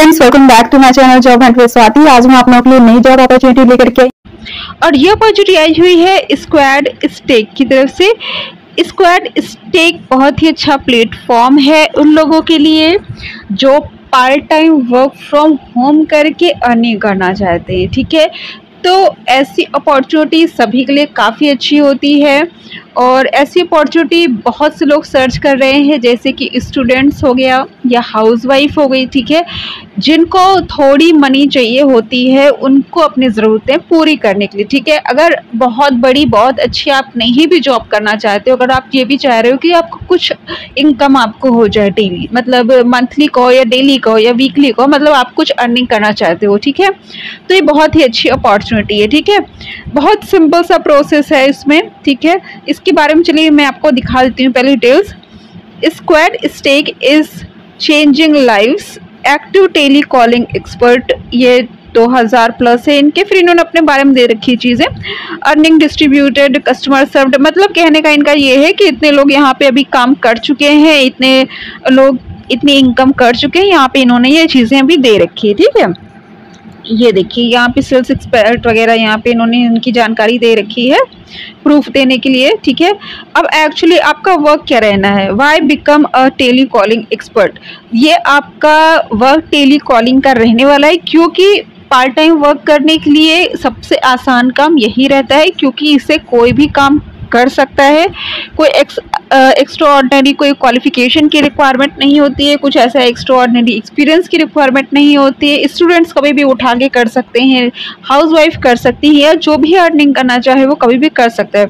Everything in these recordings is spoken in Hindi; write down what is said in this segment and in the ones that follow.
Friends, welcome back to my channel job hunt with Swati. आज मैं आप लोगों के लिए नई जॉब अपॉर्चुनिटी लेकर के और ये अपॉर्चुनिटी आई हुई है स्क्वाड स्टेक की तरफ से। स्क्वाड स्टेक बहुत ही अच्छा प्लेटफॉर्म है उन लोगों के लिए जो part time work from home करके अर्निंग करना चाहते हैं। ठीक है, तो ऐसी अपॉर्चुनिटी सभी के लिए काफ़ी अच्छी होती है और ऐसी अपॉर्चुनिटी बहुत से लोग सर्च कर रहे हैं, जैसे कि स्टूडेंट्स हो गया या हाउसवाइफ हो गई। ठीक है, जिनको थोड़ी मनी चाहिए होती है उनको अपनी ज़रूरतें पूरी करने के लिए। ठीक है, अगर बहुत बड़ी बहुत अच्छी आप नहीं भी जॉब करना चाहते हो, अगर आप ये भी चाह रहे हो कि आपको कुछ इनकम आपको हो जाए डेली, मतलब मंथली को या डेली को या वीकली को, मतलब आप कुछ अर्निंग करना चाहते हो। ठीक है, तो ये बहुत ही अच्छी अपॉर्चुनिटी है। ठीक है, बहुत सिंपल सा प्रोसेस है इसमें। ठीक है, इसके बारे में चलिए मैं आपको दिखा देती हूँ पहले details. SquadStack is changing lives active telecalling expert, ये 2000 प्लस है इनके। फिर इन्होंने अपने बारे में दे रखी चीज़ें, अर्निंग डिस्ट्रीब्यूटेड कस्टमर सर्व्ड, मतलब कहने का इनका ये है कि इतने लोग यहाँ पे अभी काम कर चुके हैं, इतने लोग इतनी इनकम कर चुके हैं, यहाँ पे इन्होंने ये चीज़ें अभी दे रखी है। ठीक है, ये देखिए यहाँ पे सेल्स एक्सपर्ट वगैरह यहाँ पे इन्होंने इनकी जानकारी दे रखी है प्रूफ देने के लिए। ठीक है, अब एक्चुअली आपका वर्क क्या रहना है, why become a telecalling expert. ये आपका वर्क टेली कॉलिंग का रहने वाला है, क्योंकि पार्ट टाइम वर्क करने के लिए सबसे आसान काम यही रहता है, क्योंकि इससे कोई भी काम कर सकता है। कोई एक्स्ट्रा ऑर्डिनरी कोई क्वालिफिकेशन की रिक्वायरमेंट नहीं होती है, कुछ ऐसा एक्स्ट्रा ऑर्डिनरी एक्सपीरियंस की रिक्वायरमेंट नहीं होती है। स्टूडेंट्स कभी भी उठा के कर सकते हैं, हाउसवाइफ कर सकती है, या जो भी अर्निंग करना चाहे वो कभी भी कर सकता है।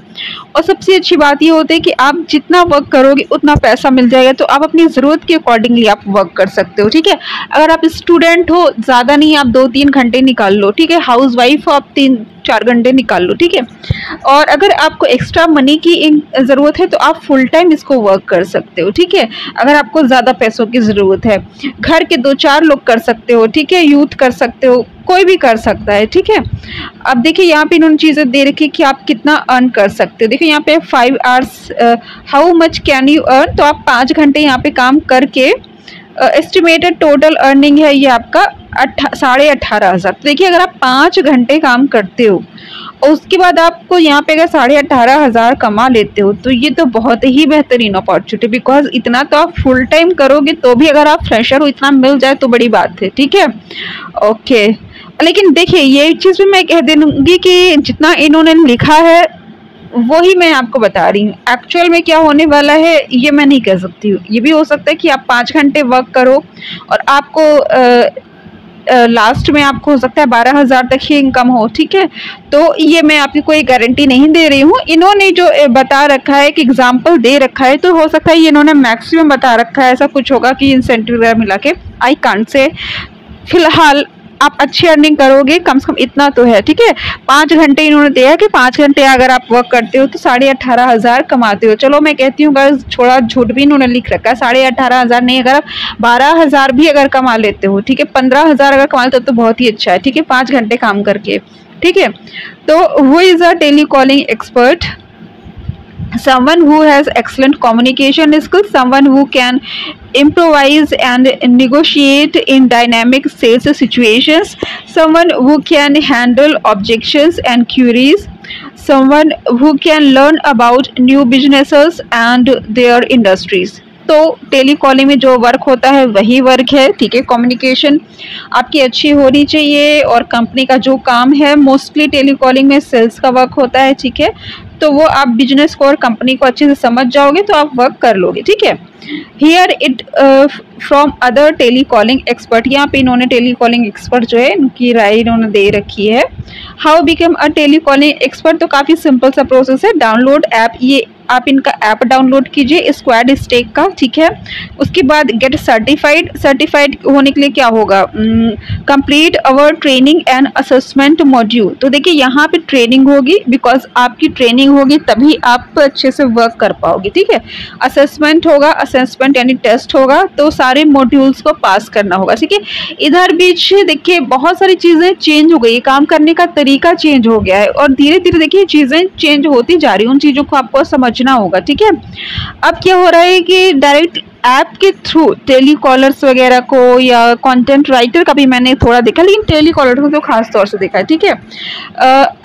और सबसे अच्छी बात ये होती है कि आप जितना वर्क करोगे उतना पैसा मिल जाएगा, तो आप अपनी ज़रूरत के अकॉर्डिंगली आप वर्क कर सकते हो। ठीक है, अगर आप स्टूडेंट हो, ज़्यादा नहीं, आप 2-3 घंटे निकाल लो। ठीक है, हाउसवाइफ हो, आप 3-4 घंटे निकाल लो। ठीक है, और अगर आपको एक्स्ट्रा मनी की ज़रूरत है तो आप फुल टाइम इसको वर्क कर सकते हो। ठीक है, अगर आपको ज़्यादा पैसों की ज़रूरत है, घर के 2-4 लोग कर सकते हो। ठीक है, यूथ कर सकते हो, कोई भी कर सकता है। ठीक है, अब देखिए यहाँ पे इन्होंने चीज़ें दे रखी कि आप कितना अर्न कर सकते हो। देखिए यहाँ पे 5 hours how much can you earn, तो आप 5 घंटे यहाँ पे काम करके एस्टिमेटेड टोटल अर्निंग है ये आपका 18,500। तो देखिए अगर आप 5 घंटे काम करते हो और उसके बाद आपको यहाँ पे अगर 18,500 कमा लेते हो, तो ये तो बहुत ही बेहतरीन अपॉर्चुनिटी, बिकॉज इतना तो आप फुल टाइम करोगे तो भी अगर आप फ्रेशर हो इतना मिल जाए तो बड़ी बात है। ठीक है, ओके, लेकिन देखिए ये चीज़ भी मैं कह दूँगी कि जितना इन्होंने लिखा है वही मैं आपको बता रही हूँ, एक्चुअल में क्या होने वाला है ये मैं नहीं कह सकती हूँ। ये भी हो सकता है कि आप 5 घंटे वर्क करो और आपको लास्ट में आपको हो सकता है 12,000 तक ही इनकम हो। ठीक है, तो ये मैं आपकी कोई गारंटी नहीं दे रही हूँ, इन्होंने जो बता रखा है कि एग्जांपल दे रखा है, तो हो सकता है ये इन्होंने मैक्सिमम बता रखा है, ऐसा कुछ होगा कि इंसेंटिव वगैरह मिला के, आई कांट से। फिलहाल आप अच्छी अर्निंग करोगे, कम से कम इतना तो है। ठीक है, 5 घंटे इन्होंने दिया कि 5 घंटे अगर आप वर्क करते हो तो 18,500 कमाते हो। चलो मैं कहती हूँ अगर थोड़ा झूठ भी इन्होंने लिख रखा है, 18,500 नहीं, अगर आप 12,000 भी अगर कमा लेते हो, ठीक है, 15,000 अगर कमा लेते हो तो बहुत ही अच्छा है। ठीक है, 5 घंटे काम करके। ठीक है, तो who is a telecalling expert? Someone who has excellent communication skills, someone who can improvise and negotiate in dynamic sales situations, someone who can handle objections and queries, someone who can learn about new businesses and their industries. तो टेली कॉलिंग में जो वर्क होता है वही वर्क है। ठीक है, कम्युनिकेशन आपकी अच्छी होनी चाहिए और कंपनी का जो काम है मोस्टली टेली कॉलिंग में सेल्स का वर्क होता है। ठीक है, तो वो आप बिजनेस को और कंपनी को अच्छे से समझ जाओगे तो आप वर्क कर लोगे। ठीक है, hear it from other telecalling expert, यहाँ पे इन्होंने टेली कॉलिंग एक्सपर्ट जो है उनकी राय इन्होंने दे रखी है। How become a telecalling expert, तो काफ़ी सिंपल सा प्रोसेस है। डाउनलोड ऐप, ये आप इनका ऐप डाउनलोड कीजिए स्क्वाड स्टेक का। ठीक है, उसके बाद गेट सर्टिफाइड होने के लिए क्या होगा, complete our training and assessment module. तो देखिए यहाँ पे ट्रेनिंग होगी, बिकॉज आपकी ट्रेनिंग होगी तभी आप अच्छे से वर्क कर पाओगे। ठीक है, असेसमेंट होगा, असेसमेंट यानी टेस्ट होगा, तो सारे मॉड्यूल्स को पास करना होगा। ठीक है, इधर बीच देखिए बहुत सारी चीज़ें चेंज हो गई, काम करने का तरीका चेंज हो गया है और धीरे धीरे देखिए चीज़ें चेंज होती जा रही हैं, उन चीज़ों को आपको समझना भेजना होगा, ठीक है। अब क्या हो रहा है कि डायरेक्ट ऐप के थ्रू टेलीकॉलर्स वगैरह को या कंटेंट राइटर का भी मैंने थोड़ा देखा, लेकिन टेलीकॉलर को तो खास तौर से देखा है, ठीक है।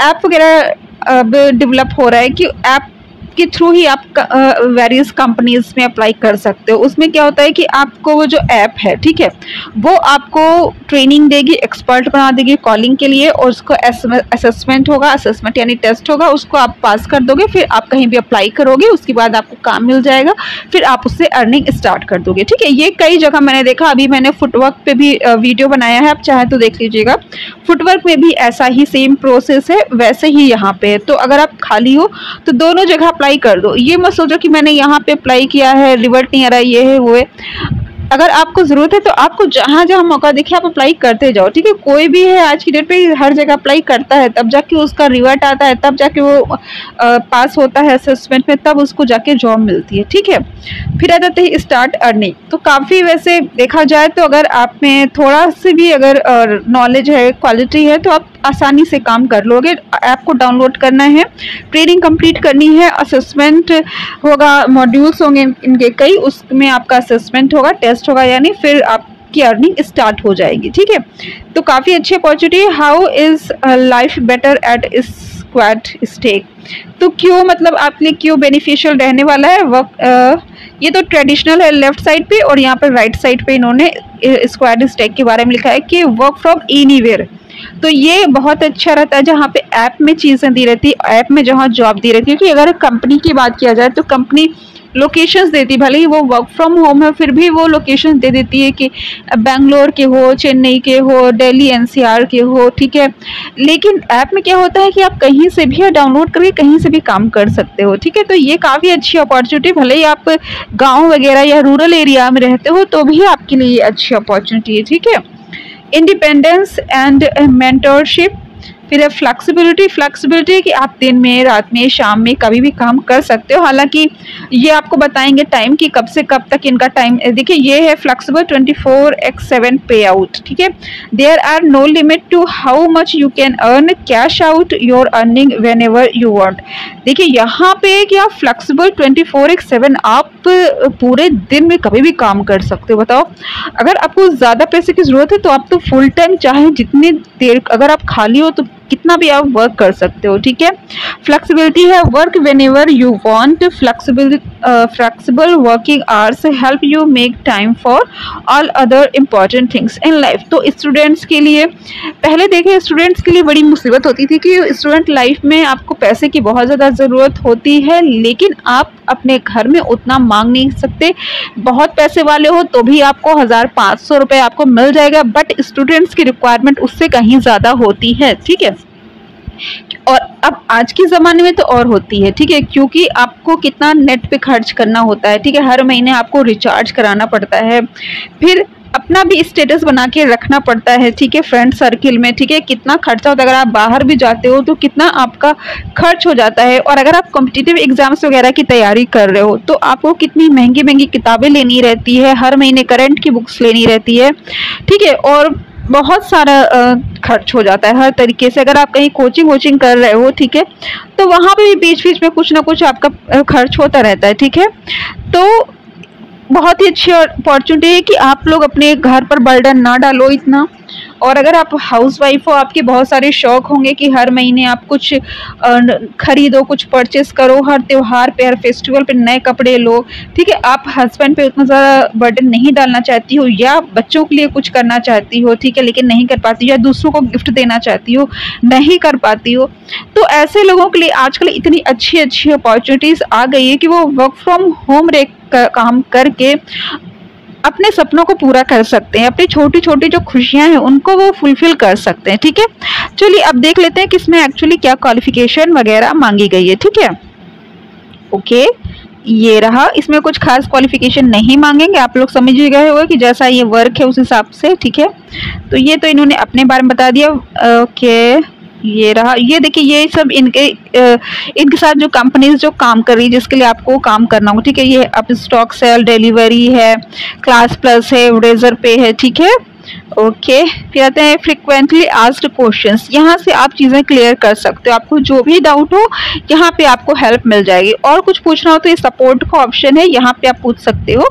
ऐप वगैरह अब डेवलप हो रहा है कि ऐप के थ्रू ही आप वेरियस कंपनीज में अप्लाई कर सकते हो। उसमें क्या होता है कि आपको वो जो ऐप है, ठीक है, वो आपको ट्रेनिंग देगी, एक्सपर्ट बना देगी कॉलिंग के लिए, और उसको असेसमेंट होगा, असेसमेंट यानी टेस्ट होगा, उसको आप पास कर दोगे, फिर आप कहीं भी अप्लाई करोगे, उसके बाद आपको काम मिल जाएगा, फिर आप उससे अर्निंग स्टार्ट कर दोगे, ठीक है। ये कई जगह मैंने देखा, अभी मैंने फुटवर्क पे भी वीडियो बनाया है, आप चाहे तो देख लीजिएगा। फुटवर्क में भी ऐसा ही सेम प्रोसेस है, वैसे ही यहाँ पे है। तो अगर आप खाली हो तो दोनों जगह अप्लाई कर दो। ये मत सोचो कि मैंने यहाँ पे अप्लाई किया है, रिवर्ट नहीं आ रहा, ये है वो है। अगर आपको जरूरत है तो आपको जहाँ जहाँ मौका दिखे आप अप्लाई करते जाओ, ठीक है। कोई भी है आज की डेट पे हर जगह अप्लाई करता है, तब जाके उसका रिवर्ट आता है, तब जाके वो पास होता है असेसमेंट में, तब उसको जाके जॉब मिलती है, ठीक है। फिर आ जाते हैं स्टार्ट अर्निंग। तो काफ़ी वैसे देखा जाए तो अगर आप में थोड़ा से भी अगर नॉलेज है, क्वालिटी है, तो आप आसानी से काम कर लोगे। ऐप को डाउनलोड करना है, ट्रेनिंग कंप्लीट करनी है, असेसमेंट होगा, मॉड्यूल्स होंगे इनके कई, उसमें आपका असेसमेंट होगा, टेस्ट होगा, यानी फिर आपकी अर्निंग स्टार्ट हो जाएगी, ठीक है। तो काफ़ी अच्छी opportunity. How is life better at SquadStack? तो क्यों, मतलब आपके लिए क्यों बेनिफिशियल रहने वाला है वर्क? ये तो ट्रेडिशनल है लेफ्ट साइड पे, और यहाँ पर राइट साइड पे इन्होंने स्क्वाड स्टेक के बारे में लिखा है कि वर्क फ्रॉम एनीवेयर। तो ये बहुत अच्छा रहता है जहाँ पे ऐप में चीज़ें दी रहती है, ऐप में जहाँ जॉब दी रहती है। कि अगर कंपनी की बात किया जाए तो कंपनी लोकेशंस देती है, भले ही वो वर्क फ्रॉम होम है, फिर भी वो लोकेशन दे देती है कि बेंगलोर के हो, चेन्नई के हो, दिल्ली एनसीआर के हो, ठीक है। लेकिन ऐप में क्या होता है कि आप कहीं से भी डाउनलोड करके कहीं से भी काम कर सकते हो, ठीक है। तो ये काफ़ी अच्छी अपॉर्चुनिटी, भले ही आप गाँव वगैरह या रूरल एरिया में रहते हो तो भी आपके लिए अच्छी अपॉर्चुनिटी है, ठीक है। Independence and mentorship. फिर है फ्लेक्सिबिलिटी कि आप दिन में, रात में, शाम में कभी भी काम कर सकते हो। हालांकि ये आपको बताएंगे टाइम कि कब से कब तक इनका टाइम, देखिए ये है फ्लेक्सिबल 24/7 पे आउट, ठीक है। There are no limit to how much you can earn, cash out your earning whenever you want. देखिए यहाँ पे कि आप फ्लेक्सिबल 24/7 आप पूरे दिन में कभी भी काम कर सकते हो। बताओ, अगर आपको ज़्यादा पैसे की ज़रूरत है तो आप तो फुल टाइम, चाहे जितनी देर, अगर आप खाली हो तो कितना भी आप वर्क कर सकते हो, ठीक है। फ्लेक्सिबिलिटी है, work whenever you want. Flexible working hours help you make time for all other important things in life. तो स्टूडेंट्स के लिए, पहले देखिए स्टूडेंट्स के लिए बड़ी मुसीबत होती थी कि स्टूडेंट लाइफ में आपको पैसे की बहुत ज़्यादा ज़रूरत होती है, लेकिन आप अपने घर में उतना मांग नहीं सकते। बहुत पैसे वाले हो तो भी आपको 1500 रुपये आपको मिल जाएगा, बट स्टूडेंट्स की रिक्वायरमेंट उससे कहीं ज़्यादा होती है, ठीक है। और अब आज के ज़माने में तो और होती है, ठीक है, क्योंकि आपको कितना नेट पे खर्च करना होता है, ठीक है। हर महीने आपको रिचार्ज कराना पड़ता है, फिर अपना भी स्टेटस बना के रखना पड़ता है, ठीक है, फ्रेंड सर्किल में, ठीक है। कितना खर्चा होता है, अगर आप बाहर भी जाते हो तो कितना आपका खर्च हो जाता है। और अगर आप कॉम्पिटिटिव एग्जाम्स वगैरह की तैयारी कर रहे हो तो आपको कितनी महंगी महंगी किताबें लेनी रहती है, हर महीने करंट की बुक्स लेनी रहती है, ठीक है। और बहुत सारा खर्च हो जाता है हर तरीके से। अगर आप कहीं कोचिंग कर रहे हो, ठीक है, तो वहाँ पे भी बीच बीच में कुछ ना कुछ आपका खर्च होता रहता है, ठीक है। तो बहुत ही अच्छी अपॉर्चुनिटी है कि आप लोग अपने घर पर बर्डन ना डालो इतना। और अगर आप हाउसवाइफ हो, आपके बहुत सारे शौक होंगे कि हर महीने आप कुछ खरीदो, कुछ परचेस करो, हर त्योहार पे, हर फेस्टिवल पे नए कपड़े लो, ठीक है। आप हस्बैंड पे उतना ज़्यादा बर्डन नहीं डालना चाहती हो, या बच्चों के लिए कुछ करना चाहती हो, ठीक है, लेकिन नहीं कर पाती हो, या दूसरों को गिफ्ट देना चाहती हो, नहीं कर पाती हो, तो ऐसे लोगों के लिए आजकल इतनी अच्छी अच्छी अपॉर्चुनिटीज़ आ गई है कि वो वर्क फ्रॉम होम काम करके अपने सपनों को पूरा कर सकते हैं, अपनी छोटी छोटी जो खुशियां हैं उनको वो फुलफिल कर सकते हैं, ठीक है। चलिए अब देख लेते हैं कि इसमें एक्चुअली क्या क्वालिफिकेशन वगैरह मांगी गई है, ठीक है। ओके, ये रहा, इसमें कुछ खास क्वालिफिकेशन नहीं मांगेंगे, आप लोग समझ ही गए होंगे कि जैसा ये वर्क है उस हिसाब से, ठीक है। तो ये तो इन्होंने अपने बारे में बता दिया। ओके, ये रहा, ये देखिए ये सब इनके साथ जो कंपनीज जो काम कर रही है जिसके लिए आपको काम करना होगा, ठीक है। ये अब स्टॉक सेल, डिलीवरी है, क्लास प्लस है, रेजर पे है, ठीक है। ओके, फिर आते हैं फ्रिक्वेंटली आस्क्ड क्वेश्चंस। यहाँ से आप चीज़ें क्लियर कर सकते हो, आपको जो भी डाउट हो यहाँ पे आपको हेल्प मिल जाएगी। और कुछ पूछना हो तो ये सपोर्ट का ऑप्शन है, यहाँ पे आप पूछ सकते हो।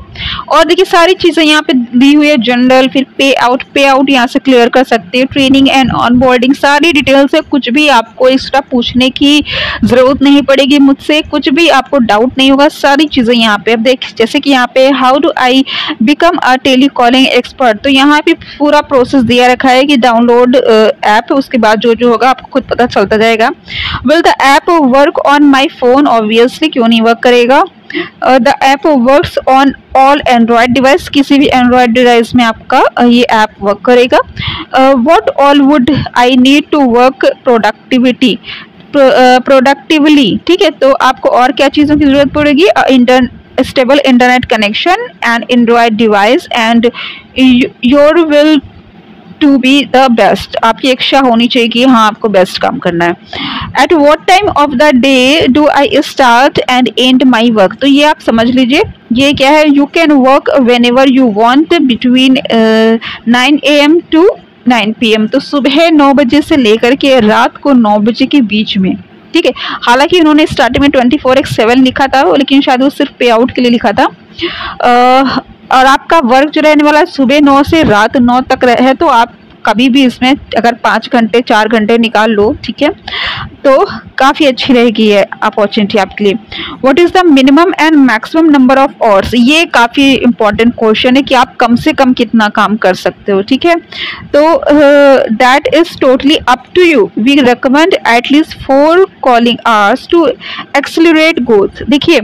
और देखिए सारी चीज़ें यहाँ पे दी हुई है, जनरल, फिर पे आउट यहाँ से क्लियर कर सकते हो, ट्रेनिंग एंड ऑन बोर्डिंग, सारी डिटेल्स है। कुछ भी आपको एक्स्ट्रा पूछने की ज़रूरत नहीं पड़ेगी मुझसे, कुछ भी आपको डाउट नहीं होगा, सारी चीज़ें यहाँ पे। अब देख जैसे कि यहाँ पे how do I become a telecalling expert, तो यहाँ पे पूरा प्रोसेस दिया रखा है कि डाउनलोड ऐप, उसके बाद जो जो होगा आपको खुद पता चलता जाएगा। Will the app work on my phone, obviously क्यों नहीं वर्क करेगा। The app works on all Android device, किसी भी एंड्रॉयड डिवाइस में आपका ये ऐप वर्क करेगा। What all would I need to work productivity productively, ठीक है, तो आपको और क्या चीज़ों की ज़रूरत पड़ेगी। Stable internet connection and Android device and your will to be the best, आपकी इच्छा होनी चाहिए कि हाँ आपको बेस्ट काम करना है। At what time of the day do I start and end my work, तो ये आप समझ लीजिए ये क्या है। You can work whenever you want between 9 AM to 9 PM, तो सुबह 9 बजे से लेकर के रात को 9 बजे के बीच में, ठीक है। हालांकि उन्होंने स्टार्टिंग में 24/7 लिखा था, लेकिन शायद वो सिर्फ पे आउट के लिए लिखा था। और आपका वर्क जो रहने वाला है सुबह 9 से रात 9 तक है, तो आप कभी भी इसमें अगर 5 घंटे 4 घंटे निकाल लो, ठीक है, तो काफ़ी अच्छी रहेगी ये अपॉर्चुनिटी आपके लिए। What is the minimum and maximum number of hours, ये काफ़ी इंपॉर्टेंट क्वेश्चन है कि आप कम से कम कितना काम कर सकते हो, ठीक है। तो that is totally up to you, we recommend at least 4 calling hours to accelerate growth. देखिए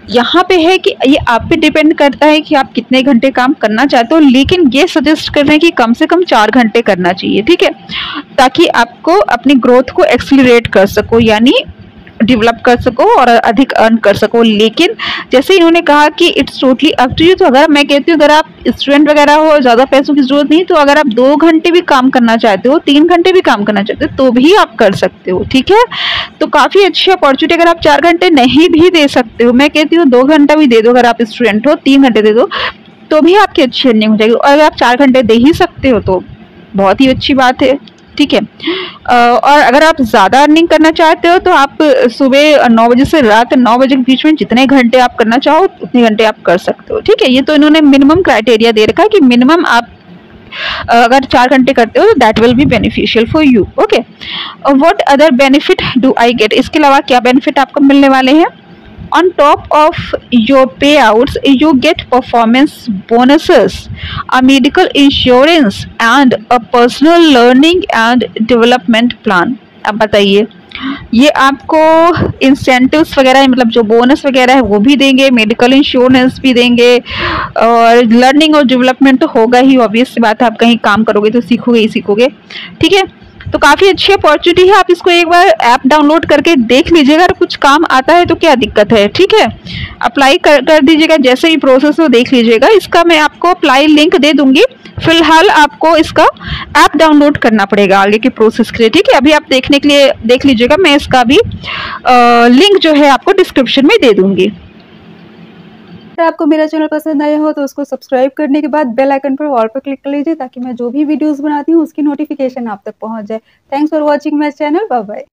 यहाँ पे है कि ये आप पे डिपेंड करता है कि आप कितने घंटे काम करना चाहते हो, लेकिन ये सजेस्ट कर रहे हैं कि कम से कम 4 घंटे करना चाहिए, ठीक है, ताकि आपको अपनी ग्रोथ को एक्सेलरेट कर सको, यानी डेवलप कर सको और अधिक अर्न कर सको। लेकिन जैसे इन्होंने कहा कि it's totally up to you, तो अगर मैं कहती हूँ अगर आप स्टूडेंट वगैरह हो, ज़्यादा पैसों की जरूरत नहीं, तो अगर आप 2 घंटे भी काम करना चाहते हो, 3 घंटे भी काम करना चाहते हो, तो भी आप कर सकते हो, ठीक है। तो काफ़ी अच्छी अपॉर्चुनिटी, अगर आप 4 घंटे नहीं भी दे सकते हो, मैं कहती हूँ 2 घंटा भी दे दो, अगर आप स्टूडेंट हो 3 घंटे दे दो, तो भी आपकी अच्छी अर्निंग हो जाएगी। और अगर आप 4 घंटे दे ही सकते हो तो बहुत ही अच्छी बात है, ठीक है। और अगर आप ज़्यादा अर्निंग करना चाहते हो तो आप सुबह 9 बजे से रात 9 बजे के बीच में जितने घंटे आप करना चाहो उतने घंटे आप कर सकते हो, ठीक है। ये तो इन्होंने मिनिमम क्राइटेरिया दे रखा है कि मिनिमम आप अगर 4 घंटे करते हो तो that will be beneficial for you, okay. What other benefit do I get, इसके अलावा क्या बेनिफिट आपको मिलने वाले हैं। On top of your payouts, you get performance bonuses, a medical insurance, and a personal learning and development plan. अब बताइए, ये आपको इंसेंटिव्स वगैरह मतलब जो बोनस वगैरह है वो भी देंगे, मेडिकल इंश्योरेंस भी देंगे, और लर्निंग और डेवलपमेंट तो होगा ही, ऑब्वियस सी बात है, आप कहीं काम करोगे तो सीखोगे ही सीखोगे, ठीक है। तो काफ़ी अच्छी अपॉर्चुनिटी है, आप इसको एक बार ऐप डाउनलोड करके देख लीजिएगा, अगर कुछ काम आता है तो क्या दिक्कत है, ठीक है। अप्लाई कर दीजिएगा, जैसे ही प्रोसेस हो देख लीजिएगा। इसका मैं आपको अप्लाई लिंक दे दूंगी, फिलहाल आपको इसका ऐप डाउनलोड करना पड़ेगा आगे के प्रोसेस के लिए, ठीक है। अभी आप देखने के लिए देख लीजिएगा, मैं इसका भी लिंक जो है आपको डिस्क्रिप्शन में दे दूंगी। अगर आपको मेरा चैनल पसंद आया हो तो उसको सब्सक्राइब करने के बाद बेल आइकन पर ऑल पर क्लिक कर लीजिए, ताकि मैं जो भी वीडियोस बनाती हूँ उसकी नोटिफिकेशन आप तक पहुँच जाए। Thanks for watching my channel, bye bye.